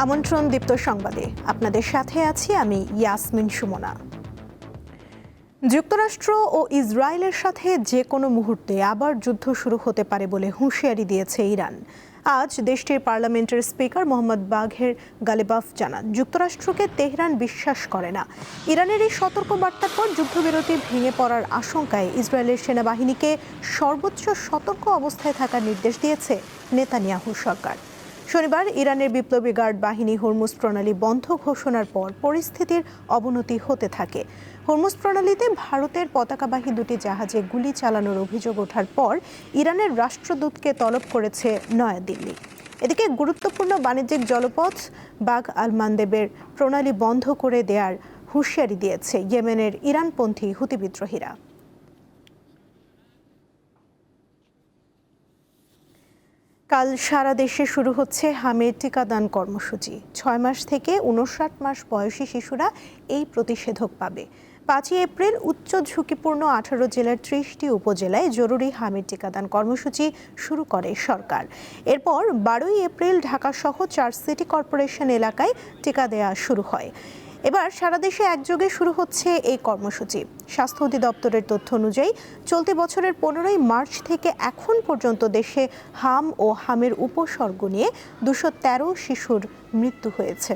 আমন্ত্রণ দীপ্ত সংবাদে আপনাদের সাথে আছি আমি ইয়াসমিন সুমনা। যুক্তরাষ্ট্র ও ইসরায়েলের সাথে যে কোনো মুহূর্তে আবার যুদ্ধ শুরু হতে পারে বলে হুঁশিয়ারি দিয়েছে ইরান। আজ দেশটির পার্লামেন্টের স্পিকার মোহাম্মদ বাঘের গালিবাফ জানান, যুক্তরাষ্ট্রকে তেহরান বিশ্বাস করে না। ইরানের এই সতর্ক বার্তার পর যুদ্ধবিরতি ভেঙে পড়ার আশঙ্কায় ইসরায়েলের সেনাবাহিনীকে সর্বোচ্চ সতর্ক অবস্থায় থাকার নির্দেশ দিয়েছে নেতানিয়াহু সরকার। শনিবার ইরানের বিপ্লবী গার্ড বাহিনী হরমুজ প্রণালী বন্ধ ঘোষণার পর পরিস্থিতির অবনতি হতে থাকে। হরমুজ প্রণালীতে ভারতের পতাকাবাহী দুটি জাহাজে গুলি চালানোর অভিযোগ ওঠার পর ইরানের রাষ্ট্রদূতকে তলব করেছে নয়াদিল্লি। এদিকে গুরুত্বপূর্ণ বাণিজ্যিক জলপথ বাগ আল মানদেবের প্রণালী বন্ধ করে দেওয়ার হুঁশিয়ারি দিয়েছে ইয়েমেনের ইরানপন্থী হুতি বিদ্রোহীরা। কাল সারা দেশে শুরু হচ্ছে হামের টিকাদান কর্মসূচি। 6 মাস থেকে 59 মাস বয়সী শিশুরা এই প্রতিষেধক পাবে। 5 এপ্রিল উচ্চ ঝুঁকিপূর্ণ 18 জেলার 30টি উপজেলায় জরুরি হামের টিকাদান কর্মসূচি শুরু করে সরকার। এরপর 12 এপ্রিল ঢাকাসহ 4 সিটি কর্পোরেশন এলাকায় টিকা দেওয়া শুরু হয়। এবার সারা দেশে একযোগে শুরু হচ্ছে এই কর্মসূচি। স্বাস্থ্য অধিদপ্তরের তথ্য অনুযায়ী চলতি বছরের 15 মার্চ থেকে এখন পর্যন্ত দেশে হাম ও হামের উপসর্গ নিয়ে 213 শিশুর মৃত্যু হয়েছে।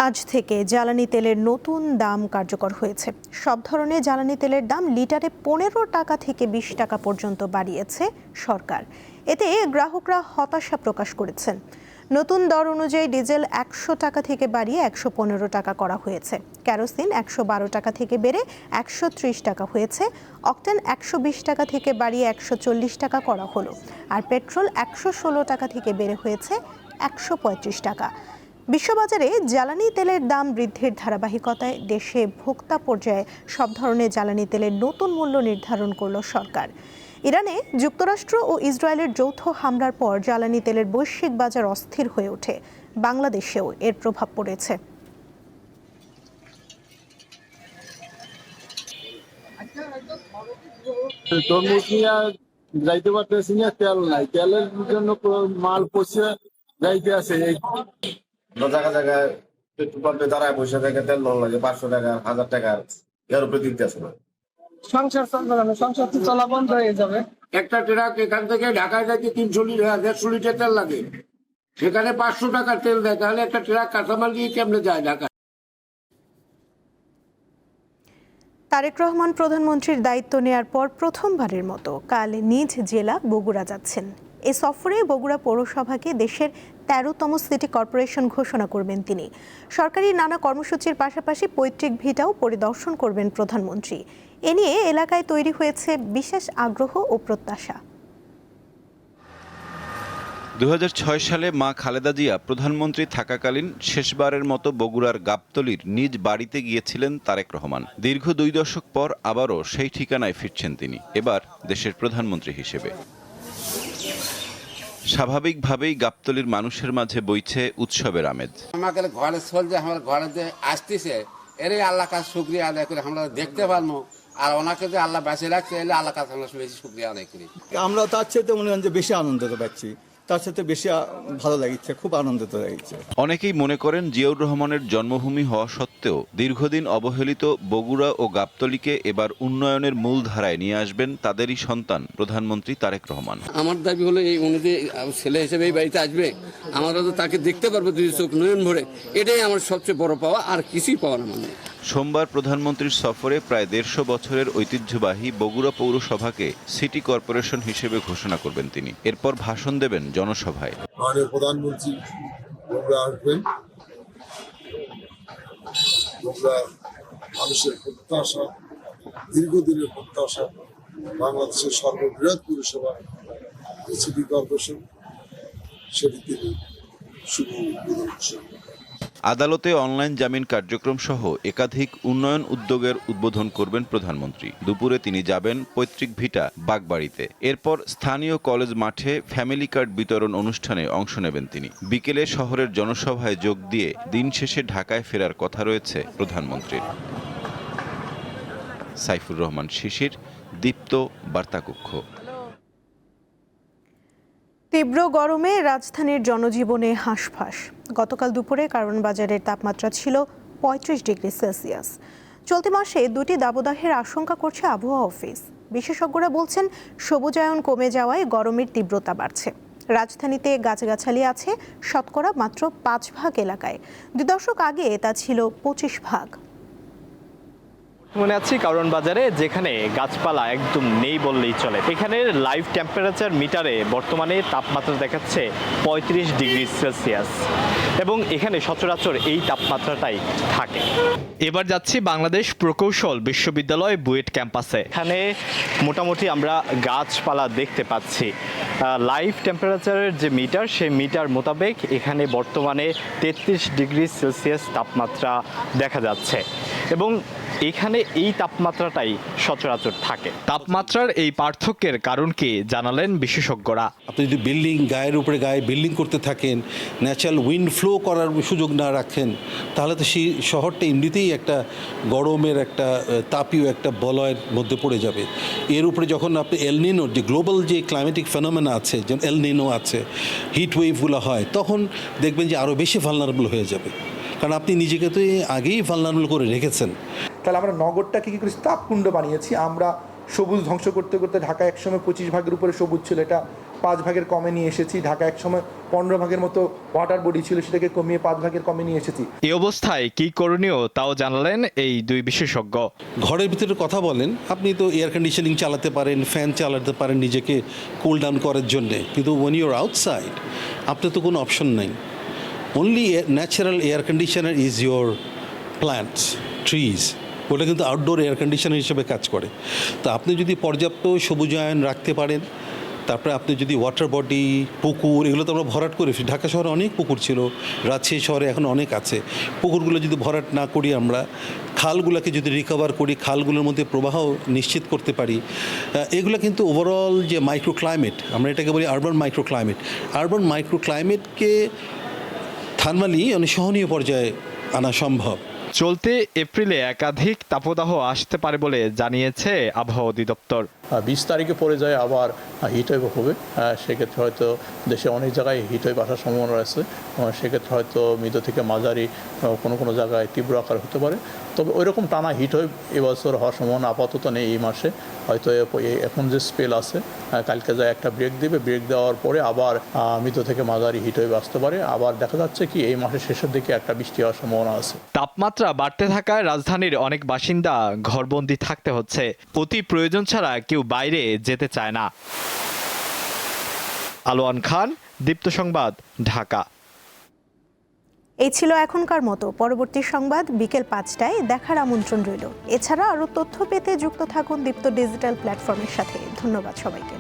আজ থেকে জ্বালানি তেলের নতুন দাম কার্যকর হয়েছে। সব ধরনের জ্বালানি তেলের দাম লিটারে 15 টাকা থেকে 20 টাকা পর্যন্ত বাড়িয়েছে সরকার। এতে গ্রাহকরা হতাশা প্রকাশ করেছেন। নতুন দর অনুযায়ী ডিজেল 100 টাকা থেকে বাড়িয়ে 115 টাকা করা হয়েছে। কেরোসিন 112 টাকা থেকে বেড়ে 130 টাকা হয়েছে। অকটেন 120 টাকা থেকে বাড়িয়ে 140 টাকা করা হলো। আর পেট্রোল 116 টাকা থেকে বেড়ে হয়েছে 135 টাকা। বিশ্ববাজারে জ্বালানি তেলের দাম বৃদ্ধির ধারাবাহিকতায় দেশে ভোক্তা পর্যায়ে সব ধরনের জ্বালানি তেলের নতুন মূল্য নির্ধারণ করল সরকার। ইরানে যুক্তরাষ্ট্র ও ইসরায়েলের যৌথ হামলার পর জ্বালানি তেলের বৈশ্বিক বাজার অস্থির হয়ে ওঠে। বাংলাদেশেও এর প্রভাব পড়েছে। যাইতে পারতেছি না, তেল নাই, তেলের জন্য মাল পচে যাইতে আছে। জায়গা জায়গায় পেট্রোল পাম্পে দাঁড়ায় বসে থেকে তেল লোন লাগে 500 টাকা 1000 টাকা এর উপরে দিতে আসে না। সংসার চলবে না, সংসার তো চলা বন্ধ হয়ে যাবে। একটা ট্রাক এখান থেকে ঢাকায় যাইতে 150 লিটার তেল লাগে, সেখানে 500 টাকার তেল দেয়, তাহলে একটা ট্রাক কাঁচামাল দিয়ে কেমনে যায় ঢাকা? তারেক রহমান প্রধানমন্ত্রীর দায়িত্ব নেয়ার পর প্রথমবারের মতো কাল নিজ জেলা বগুড়া যাচ্ছেন। এই সফরে বগুড়া পৌরসভাকে দেশের 13তম সিটি কর্পোরেশন ঘোষণা করবেন তিনি। সরকারি নানা কর্মসূচির পাশাপাশি পৈতৃক ভিটাও পরিদর্শন করবেন প্রধানমন্ত্রী। এ নিয়ে এলাকায় তৈরি হয়েছে বিশেষ আগ্রহ ও প্রত্যাশা। 2006 সালে মা খালেদা জিয়া প্রধানমন্ত্রী থাকাকালীন শেষবারের মতো বগুড়ার গাবতলীর নিজ বাড়িতে গিয়েছিলেন তারেক রহমান। দীর্ঘ 2 দশক পর আবারও সেই ঠিকানায় ফিরছেন তিনি, এবার দেশের প্রধানমন্ত্রী হিসেবে। স্বাভাবিকভাবেই গাবতলীর মানুষের মাঝে বইছে উৎসবের আমেজ। আমাদের ঘরে চল যে আমার ঘরে যে আসতেছে, এর আল্লাহ কাছে শুকরিয়া আদায় করে আমরা দেখতে পারবো, আর ওনাকে যে আল্লাহ বাঁচে রাখছে এলে আল্লাহ কাছে আমরা বেশি শুকরিয়া আদায় করি। আমরা তার চেয়ে মনে হয় যে বেশি আনন্দিত পাচ্ছি, তার সাথে বেশি ভালো লাগছে, খুব আনন্দিত লাগছে। অনেকেই মনে করেন জিয়াউর রহমানের জন্মভূমি হওয়া সত্ত্বেও দীর্ঘদিন অবহেলিত বগুড়া ও গাবতলীকে এবার উন্নয়নের মূল ধারায় নিয়ে আসবেন তাদেরই সন্তান প্রধানমন্ত্রী তারেক রহমান। আমার দাবি হলো এই উনি যে ছেলে হিসেবে এই বাড়িতে আসবে, আমরা তো তাকে দেখতে পারবো দুই চোখ নয়ন ভরে, এটাই আমার সবচেয়ে বড় পাওয়া, আর কিছুই পাওয়া না। মানে সোমবার প্রধানমন্ত্রীর সফরে প্রায় 150 বছরের ঐতিহ্যবাহী বগুড়া পৌরসভাকে সিটি কর্পোরেশন হিসেবে ঘোষণা করবেন তিনি। এরপর ভাষণ দেবেন জনসভায়। মাননীয় প্রধানমন্ত্রী বগুড়া আসবেন। বগুড়া মানুষের প্রত্যাশা, দীর্ঘদিনের প্রত্যাশা, বাংলাদেশের সর্ববৃহৎ পৌরসভা সিটি কর্পোরেশন, সেটি তিনি শুভ উদ্বোধন করছেন। আদালতে অনলাইন জামিন কার্যক্রম সহ একাধিক উন্নয়ন উদ্যোগের উদ্বোধন করবেন প্রধানমন্ত্রী। দুপুরে তিনি যাবেন পৈতৃক ভিটা বাগবাড়িতে। এরপর স্থানীয় কলেজ মাঠে ফ্যামিলি কার্ড বিতরণ অনুষ্ঠানে অংশ নেবেন তিনি। বিকেলে শহরের জনসভায় যোগ দিয়ে দিন শেষে ঢাকায় ফেরার কথা রয়েছে প্রধানমন্ত্রীর। সাইফুর রহমান শিশির, দীপ্ত বার্তাকক্ষ। তীব্র গরমে রাজধানীর জনজীবনে হাঁসফাঁস। গতকাল দুপুরে কারওয়ান বাজারের তাপমাত্রা ছিল ৩৫ ডিগ্রি সেলসিয়াস। চলতি মাসে দুটি দাবদাহের আশঙ্কা করছে আবহাওয়া অফিস। বিশেষজ্ঞরা বলছেন, সবুজায়ন কমে যাওয়ায় গরমের তীব্রতা বাড়ছে। রাজধানীতে গাছগাছালি আছে শতকরা মাত্র ৫% এলাকায়। ২ দশক আগে তা ছিল ২৫%। মনে আছি কারওয়ান বাজারে, যেখানে গাছপালা একদম নেই বললেই চলে। এখানের লাইভ টেম্পারেচার মিটারে বর্তমানে তাপমাত্রা দেখাচ্ছে ৩৫ ডিগ্রি সেলসিয়াস এবং এখানে সচরাচর এই তাপমাত্রাটাই থাকে। এবার যাচ্ছি বাংলাদেশ প্রকৌশল বিশ্ববিদ্যালয় বুয়েট ক্যাম্পাসে। এখানে মোটামুটি আমরা গাছপালা দেখতে পাচ্ছি। লাইভ টেম্পারেচারের যে মিটার, সেই মিটার মোতাবেক এখানে বর্তমানে ৩৩ ডিগ্রি সেলসিয়াস তাপমাত্রা দেখা যাচ্ছে এবং এখানে এই তাপমাত্রাটাই সচরাচর থাকে। তাপমাত্রার এই পার্থক্যের কারণ কি জানালেন বিশেষজ্ঞরা। আপনি যদি গায়ের উপরে গায়ে বিল্ডিং করতে থাকেন, ন্যাচারাল উইন্ড ফ্লো করার সুযোগ না রাখেন, তাহলে তো সেই শহরটা এমনিতেই একটা গরমের একটা তাপীয় একটা বলয়ের মধ্যে পড়ে যাবে। এর উপরে যখন আপনি এলনিনো, যে গ্লোবাল যে ক্লাইমেটিক ফেনোমেনা আছে, যেমন এলনিনো আছে, হিট ওয়েভগুলো হয়, তখন দেখবেন যে আরও বেশি ভালনারেবল হয়ে যাবে, কারণ আপনি নিজেকে তো আগেই ভালনারেবল করে রেখেছেন। তাহলে আমরা নগরটাকে কী করে তাপকুণ্ড বানিয়েছি। আমরা সবুজ ধ্বংস করতে করতে ঢাকা একসময় 25% উপরে সবুজ ছিল, এটা 5% কমে নিয়ে এসেছি। ঢাকা একসময় 15% মতো ওয়াটার বডি ছিল, সেটাকে কমিয়ে 5% কমে নিয়ে এসেছি। এই অবস্থায় কি করণীয় তাও জানালেন এই দুই বিশেষজ্ঞ। ঘরের ভিতরে কথা বলেন, আপনি তো এয়ার কন্ডিশনিং চালাতে পারেন, ফ্যান চালাতে পারেন নিজেকে কুল ডাউন করার জন্যে, কিন্তু ওয়েন ইউর আউটসাইড আপনার তো কোনো অপশন নেই। Only natural air conditioner is your plants, trees. ওটা কিন্তু আউটডোর এয়ার কন্ডিশনার হিসেবে কাজ করে। তো আপনি যদি পর্যাপ্ত সবুজায়ন রাখতে পারেন, তারপরে আপনি যদি ওয়াটার বডি, পুকুর, এগুলো তো আমরা ভরাট করে, ঢাকা শহরে অনেক পুকুর ছিল, রাজশাহী শহরে এখন অনেক আছে। পুকুরগুলো যদি ভরাট না করি, আমরা খালগুলোকে যদি রিকভার করি, খালগুলোর মধ্যে প্রবাহ নিশ্চিত করতে পারি, এগুলো কিন্তু ওভারঅল যে মাইক্রো ক্লাইমেট, আমরা এটাকে বলি urban micro climate, urban micro ক্লাইমেটকে থার্মালি অনেক সহনীয় পর্যায়ে আনা সম্ভব। চলতি এপ্রিলে একাধিক তাপদাহ আসতে পারে বলে জানিয়েছে আবহাওয়া অধিদপ্তর। 20 তারিখে পড়ে যায় আবার হিটওয়েভ হবে, সেক্ষেত্রে হয়তো দেশে অনেক জায়গায় হিটওয়েভ আসার সম্ভাবনা রয়েছে। সেক্ষেত্রে হয়তো মৃদু থেকে মাঝারি কোনো কোনো জায়গায় তীব্র আকার হতে পারে। তবে ওইরকম টানা হিটওয়েভ এবছর হওয়ার সম্ভাবনা আপাতত নেই। এই মাসে হয়তো এখন যে স্পেল আছে, কালকে যায় একটা ব্রেক দেবে, ব্রেক দেওয়ার পরে আবার মৃদু থেকে মাঝারি হিটওয়েভ আসতে পারে। আবার দেখা যাচ্ছে কি এই মাসের শেষের দিকে একটা বৃষ্টি হওয়ার সম্ভাবনা আছে। তাপমাত্রা বাড়তে থাকায় রাজধানীর অনেক বাসিন্দা ঘরবন্দি থাকতে হচ্ছে। অতি প্রয়োজন ছাড়া কেউ বাইরে যেতে চায় না। আলোয়ান খান, দীপ্ত সংবাদ, ঢাকা। এই ছিল এখনকার মতো। পরবর্তী সংবাদ বিকেল 5টায় দেখার আমন্ত্রণ রইল। এছাড়া আরও তথ্য পেতে যুক্ত থাকুন দীপ্ত ডিজিটাল প্ল্যাটফর্মের সাথে। ধন্যবাদ সবাইকে।